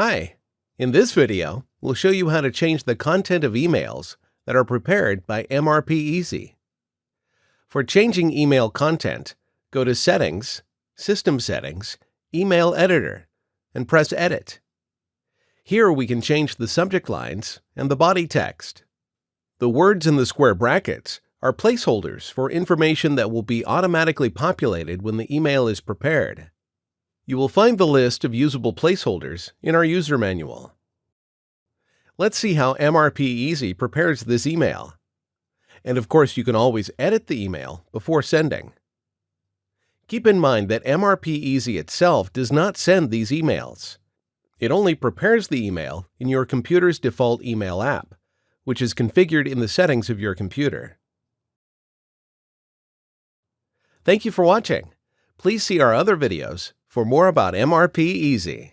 Hi! In this video, we'll show you how to change the content of emails that are prepared by MRPeasy. For changing email content, go to Settings, System Settings, Email Editor, and press Edit. Here we can change the subject lines and the body text. The words in the square brackets are placeholders for information that will be automatically populated when the email is prepared. You will find the list of usable placeholders in our user manual. Let's see how MRPeasy prepares this email. And of course, you can always edit the email before sending. Keep in mind that MRPeasy itself does not send these emails. It only prepares the email in your computer's default email app, which is configured in the settings of your computer. Thank you for watching. Please see our other videos for more about MRPeasy.